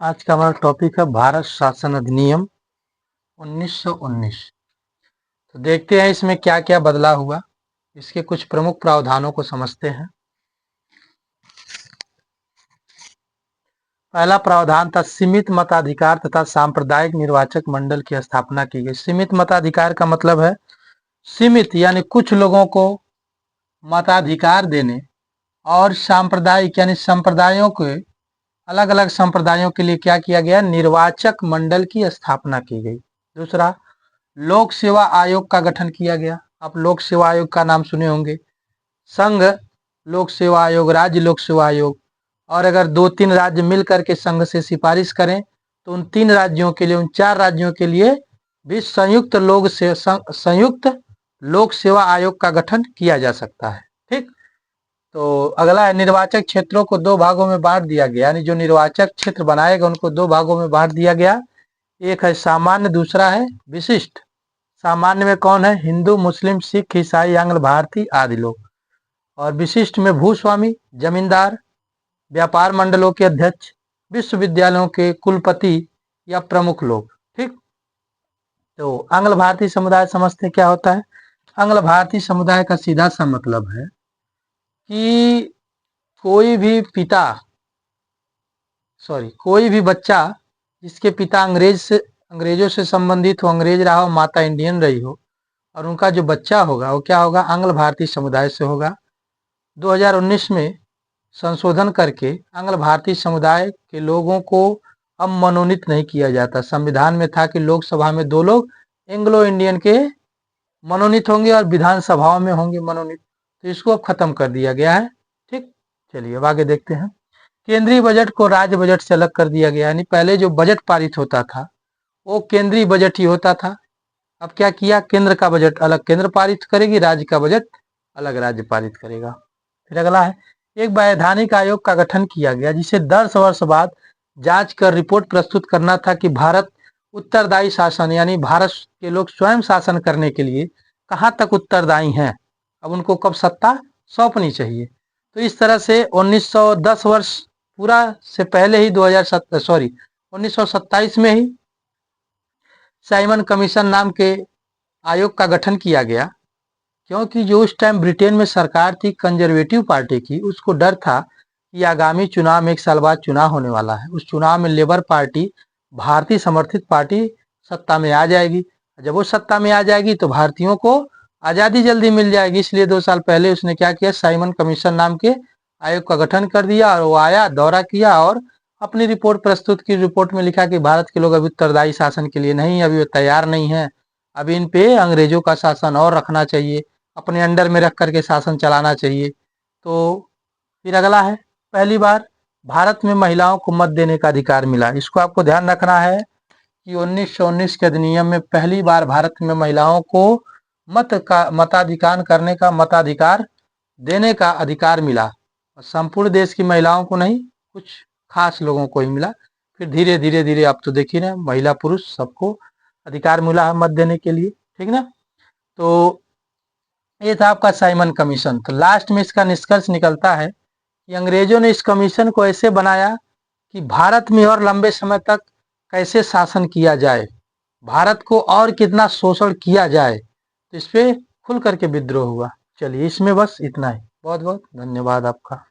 आज का हमारा टॉपिक है भारत शासन अधिनियम 1919। तो देखते हैं इसमें क्या क्या बदलाव हुआ। इसके कुछ प्रमुख प्रावधानों को समझते हैं। पहला प्रावधान था सीमित मताधिकार तथा सांप्रदायिक निर्वाचक मंडल की स्थापना की गई। सीमित मताधिकार का मतलब है सीमित यानी कुछ लोगों को मताधिकार देने, और सांप्रदायिक यानी संप्रदायों के अलग अलग संप्रदायों के लिए क्या किया गया, निर्वाचक मंडल की स्थापना की गई। दूसरा, लोक सेवा आयोग का गठन किया गया। आप लोक सेवा आयोग का नाम सुने होंगे। संघ लोक सेवा आयोग, राज्य लोक सेवा आयोग, और अगर 2-3 राज्य मिल करके संघ से सिफारिश करें तो उन 3 राज्यों के लिए, उन 4 राज्यों के लिए भी संयुक्त लोक सेवा आयोग का गठन किया जा सकता है। ठीक। तो अगला है निर्वाचक क्षेत्रों को 2 भागों में बांट दिया गया, यानी जो निर्वाचक क्षेत्र बनाएगा उनको 2 भागों में बांट दिया गया। एक है सामान्य, दूसरा है विशिष्ट। सामान्य में कौन है, हिंदू, मुस्लिम, सिख, ईसाई, आंग्ल भारतीय आदि लोग। और विशिष्ट में भूस्वामी, जमींदार, व्यापार मंडलों के अध्यक्ष, विश्वविद्यालयों के कुलपति या प्रमुख लोग। ठीक। तो आंग्ल भारतीय समुदाय समझते क्या होता है। आंग्ल भारतीय समुदाय का सीधा सा मतलब है कि कोई भी बच्चा जिसके पिता अंग्रेजों से संबंधित हो, अंग्रेज रहा हो, माता इंडियन रही हो, और उनका जो बच्चा होगा वो क्या होगा, आंग्ल भारतीय समुदाय से होगा। 2019 में संशोधन करके आंग्ल भारतीय समुदाय के लोगों को अब मनोनीत नहीं किया जाता। संविधान में था कि लोकसभा में 2 लोग एंग्लो इंडियन के मनोनीत होंगे और विधानसभाओं में होंगे मनोनीत, तो इसको अब खत्म कर दिया गया है। ठीक। चलिए अब आगे देखते हैं। केंद्रीय बजट को राज्य बजट से अलग कर दिया गया, यानी पहले जो बजट पारित होता था वो केंद्रीय बजट ही होता था। अब क्या किया, केंद्र का बजट अलग केंद्र पारित करेगी, राज्य का बजट अलग राज्य पारित करेगा। फिर अगला है एक वैधानिक आयोग का गठन किया गया, जिसे 10 वर्ष बाद जांच कर रिपोर्ट प्रस्तुत करना था कि भारत उत्तरदायी शासन, यानी भारत के लोग स्वयं शासन करने के लिए कहाँ तक उत्तरदायी हैं, अब उनको कब सत्ता सौंपनी चाहिए। तो इस तरह से 1910 वर्ष पूरा से पहले ही 1927 में ही साइमन कमीशन नाम के आयोग का गठन किया गया, क्योंकि जो उस टाइम ब्रिटेन में सरकार थी कंजर्वेटिव पार्टी की, उसको डर था कि आगामी चुनाव में 1 साल बाद चुनाव होने वाला है, उस चुनाव में लेबर पार्टी, भारतीय समर्थित पार्टी सत्ता में आ जाएगी। जब वो सत्ता में आ जाएगी तो भारतीयों को आज़ादी जल्दी मिल जाएगी, इसलिए 2 साल पहले उसने क्या किया, साइमन कमीशन नाम के आयोग का गठन कर दिया, और वो आया, दौरा किया और अपनी रिपोर्ट प्रस्तुत की। रिपोर्ट में लिखा कि भारत के लोग अभी उत्तरदायी शासन के लिए नहीं, अभी वो तैयार नहीं है, अभी इन पे अंग्रेजों का शासन और रखना चाहिए, अपने अंडर में रख करके शासन चलाना चाहिए। तो फिर अगला है पहली बार भारत में महिलाओं को मत देने का अधिकार मिला। इसको आपको ध्यान रखना है कि 1919 के अधिनियम में पहली बार भारत में महिलाओं को मताधिकार देने का अधिकार मिला। संपूर्ण देश की महिलाओं को नहीं, कुछ खास लोगों को ही मिला। फिर धीरे धीरे धीरे अब तो देखिए ना, महिला पुरुष सबको अधिकार मिला है मत देने के लिए। ठीक ना। तो ये था आपका साइमन कमीशन। तो लास्ट में इसका निष्कर्ष निकलता है कि अंग्रेजों ने इस कमीशन को ऐसे बनाया कि भारत में और लंबे समय तक कैसे शासन किया जाए, भारत को और कितना शोषण किया जाए, तो इस पे खुल करके विद्रोह हुआ। चलिए इसमें बस इतना ही। बहुत बहुत धन्यवाद आपका।